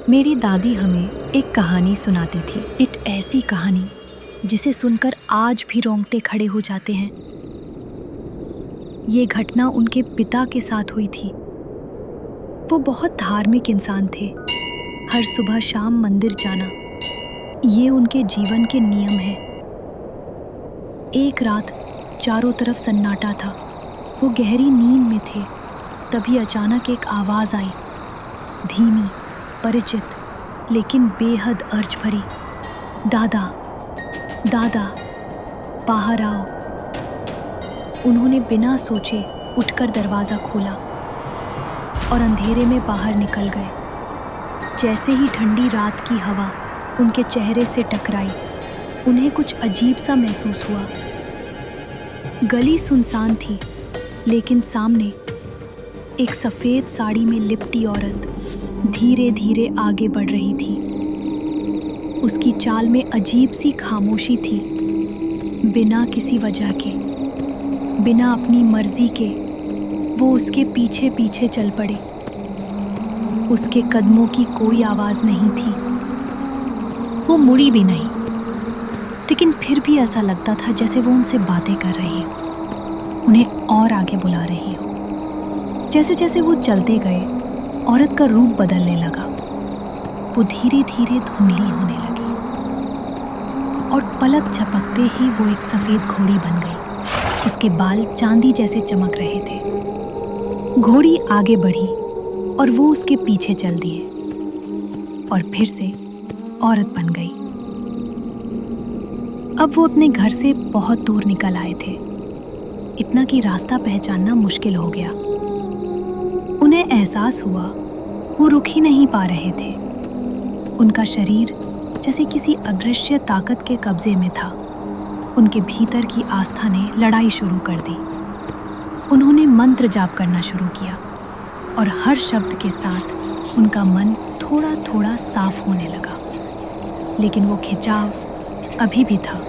मेरी दादी हमें एक कहानी सुनाती थी। एक ऐसी कहानी जिसे सुनकर आज भी रोंगटे खड़े हो जाते हैं। ये घटना उनके पिता के साथ हुई थी। वो बहुत धार्मिक इंसान थे। हर सुबह शाम मंदिर जाना ये उनके जीवन के नियम है। एक रात चारों तरफ सन्नाटा था। वो गहरी नींद में थे। तभी अचानक एक आवाज़ आई, धीमी, परिचित, लेकिन बेहद अर्ज भरी। दादा, दादा, बाहर आओ। उन्होंने बिना सोचे उठकर दरवाज़ा खोला और अंधेरे में बाहर निकल गए। जैसे ही ठंडी रात की हवा उनके चेहरे से टकराई, उन्हें कुछ अजीब सा महसूस हुआ। गली सुनसान थी, लेकिन सामने एक सफ़ेद साड़ी में लिपटी औरत धीरे धीरे आगे बढ़ रही थी। उसकी चाल में अजीब सी खामोशी थी। बिना किसी वजह के, बिना अपनी मर्जी के वो उसके पीछे पीछे चल पड़े। उसके कदमों की कोई आवाज़ नहीं थी। वो मुड़ी भी नहीं, लेकिन फिर भी ऐसा लगता था जैसे वो उनसे बातें कर रही हो, उन्हें और आगे बुला रही हो। जैसे जैसे वो चलते गए, औरत का रूप बदलने लगा। वो धीरे धीरे धुंधली होने लगी और पलक झपकते ही वो एक सफ़ेद घोड़ी बन गई। उसके बाल चांदी जैसे चमक रहे थे। घोड़ी आगे बढ़ी और वो उसके पीछे चल दिए और फिर से औरत बन गई। अब वो अपने घर से बहुत दूर निकल आए थे, इतना कि रास्ता पहचानना मुश्किल हो गया। उन्हें एहसास हुआ वो रुक ही नहीं पा रहे थे। उनका शरीर जैसे किसी अदृश्य ताकत के कब्जे में था। उनके भीतर की आस्था ने लड़ाई शुरू कर दी। उन्होंने मंत्र जाप करना शुरू किया और हर शब्द के साथ उनका मन थोड़ा थोड़ा साफ होने लगा। लेकिन वो खिंचाव अभी भी था।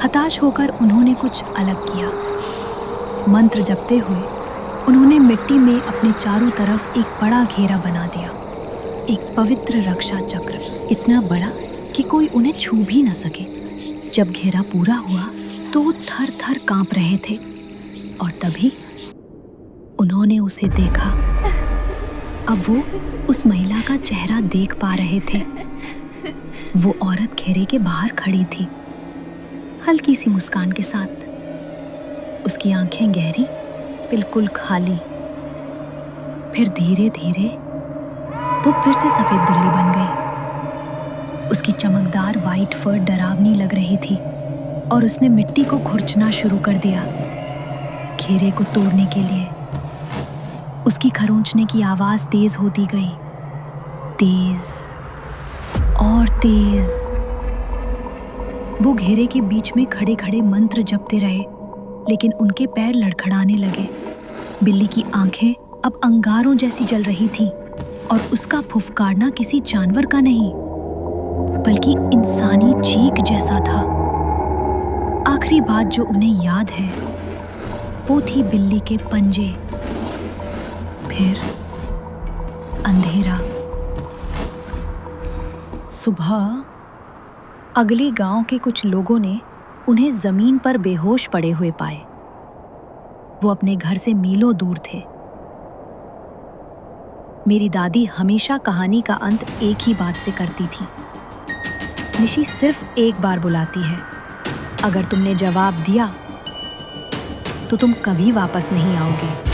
हताश होकर उन्होंने कुछ अलग किया। मंत्र जपते हुए उन्होंने मिट्टी में अपने चारों तरफ एक बड़ा घेरा बना दिया, एक पवित्र रक्षा चक्र, इतना बड़ा कि कोई उन्हें छू भी न सके। जब घेरा पूरा हुआ तो वो थर थर कांप रहे थे और तभी उन्होंने उसे देखा। अब वो उस महिला का चेहरा देख पा रहे थे। वो औरत घेरे के बाहर खड़ी थी, हल्की सी मुस्कान के साथ। उसकी आंखें गहरी, बिल्कुल खाली। फिर धीरे धीरे वो फिर से सफ़ेद दिल्ली बन गई। उसकी चमकदार वाइट फर डरावनी लग रही थी और उसने मिट्टी को खुरचना शुरू कर दिया घेरे को तोड़ने के लिए। उसकी खरोंचने की आवाज़ तेज होती गई, तेज और तेज। वो घेरे के बीच में खड़े खड़े मंत्र जपते रहे, लेकिन उनके पैर लड़खड़ाने लगे। बिल्ली की आंखें अब अंगारों जैसी जल रही थीं और उसका फुफकारना किसी जानवर का नहीं, बल्कि इंसानी चीख जैसा था। आखिरी बात जो उन्हें याद है वो थी बिल्ली के पंजे। फिर अंधेरा। सुबह अगले गांव के कुछ लोगों ने उन्हें जमीन पर बेहोश पड़े हुए पाए। वो अपने घर से मीलों दूर थे। मेरी दादी हमेशा कहानी का अंत एक ही बात से करती थी, निशी सिर्फ एक बार बुलाती है। अगर तुमने जवाब दिया तो तुम कभी वापस नहीं आओगे।